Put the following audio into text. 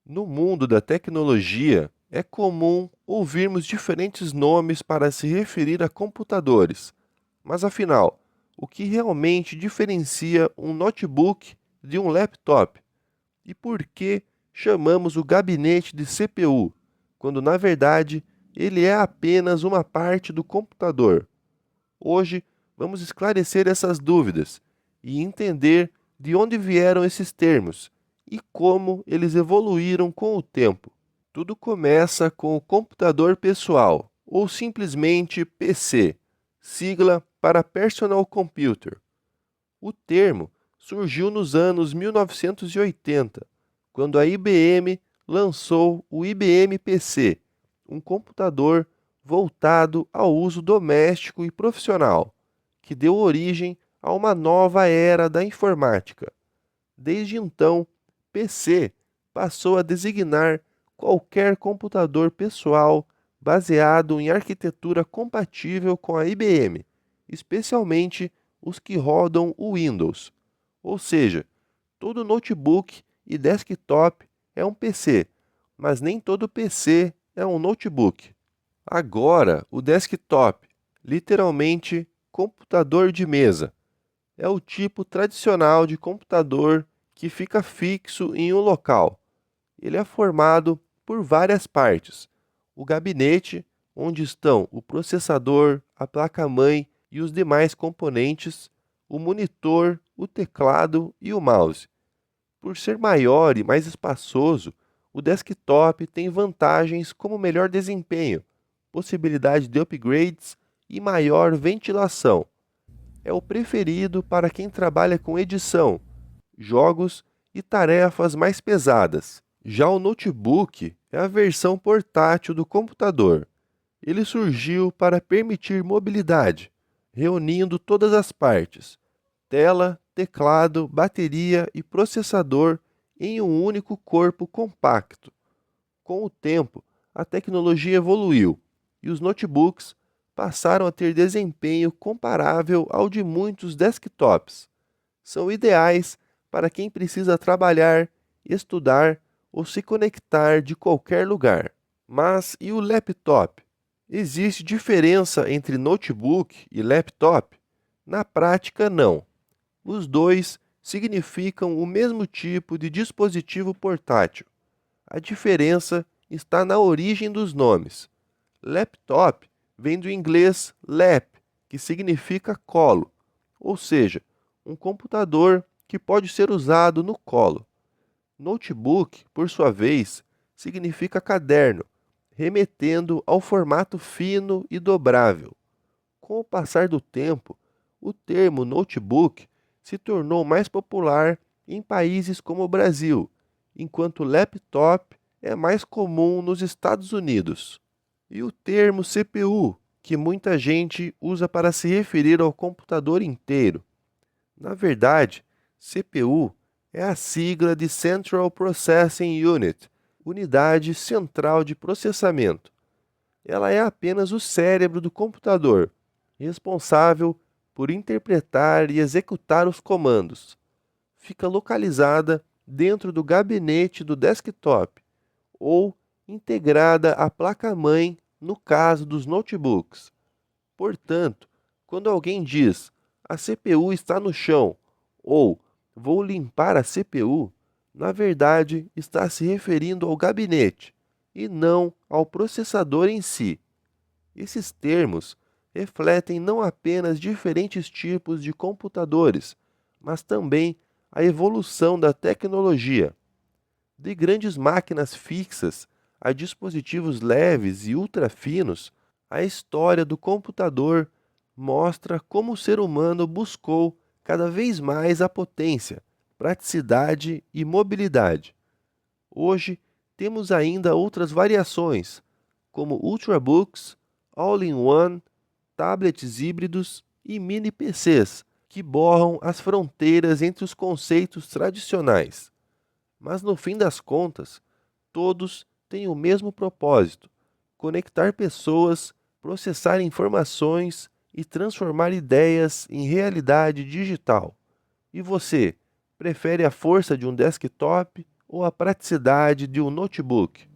No mundo da tecnologia, é comum ouvirmos diferentes nomes para se referir a computadores. Mas afinal, o que realmente diferencia um notebook de um laptop? E por que chamamos o gabinete de CPU, quando na verdade ele é apenas uma parte do computador? Hoje vamos esclarecer essas dúvidas e entender de onde vieram esses termos e como eles evoluíram com o tempo. Tudo começa com o computador pessoal, ou simplesmente PC, sigla para Personal Computer. O termo surgiu nos anos 1980, quando a IBM lançou o IBM PC, um computador voltado ao uso doméstico e profissional, que deu origem a uma nova era da informática. Desde então, PC passou a designar qualquer computador pessoal baseado em arquitetura compatível com a IBM, especialmente os que rodam o Windows. Ou seja, todo notebook e desktop é um PC, mas nem todo PC é um notebook. Agora, o desktop, literalmente computador de mesa, é o tipo tradicional de computador que fica fixo em um local. Ele é formado por várias partes: o gabinete, onde estão o processador, a placa-mãe e os demais componentes, o monitor, o teclado e o mouse. Por ser maior e mais espaçoso, o desktop tem vantagens como melhor desempenho, possibilidade de upgrades e maior ventilação. É o preferido para quem trabalha com edição, jogos e tarefas mais pesadas. Já o notebook é a versão portátil do computador. Ele surgiu para permitir mobilidade, reunindo todas as partes: tela, teclado, bateria e processador em um único corpo compacto. Com o tempo, a tecnologia evoluiu e os notebooks passaram a ter desempenho comparável ao de muitos desktops. São ideais para quem precisa trabalhar, estudar ou se conectar de qualquer lugar. Mas e o laptop? Existe diferença entre notebook e laptop? Na prática, não. Os dois significam o mesmo tipo de dispositivo portátil. A diferença está na origem dos nomes. Laptop vem do inglês lap, que significa colo, ou seja, um computador que pode ser usado no colo. Notebook, por sua vez, significa caderno, remetendo ao formato fino e dobrável. Com o passar do tempo, o termo notebook se tornou mais popular em países como o Brasil, enquanto laptop é mais comum nos Estados Unidos. E o termo CPU, que muita gente usa para se referir ao computador inteiro. Na verdade, CPU é a sigla de Central Processing Unit, unidade central de processamento. Ela é apenas o cérebro do computador, responsável por interpretar e executar os comandos. Fica localizada dentro do gabinete do desktop ou integrada à placa-mãe no caso dos notebooks. Portanto, quando alguém diz a CPU está no chão ou vou limpar a CPU, na verdade está se referindo ao gabinete e não ao processador em si. Esses termos refletem não apenas diferentes tipos de computadores, mas também a evolução da tecnologia. De grandes máquinas fixas a dispositivos leves e ultrafinos, a história do computador mostra como o ser humano buscou cada vez mais a potência, praticidade e mobilidade. Hoje, temos ainda outras variações, como Ultrabooks, All-in-One, tablets híbridos e mini PCs, que borram as fronteiras entre os conceitos tradicionais. Mas no fim das contas, todos têm o mesmo propósito: conectar pessoas, processar informações e transformar ideias em realidade digital. E você, prefere a força de um desktop ou a praticidade de um notebook?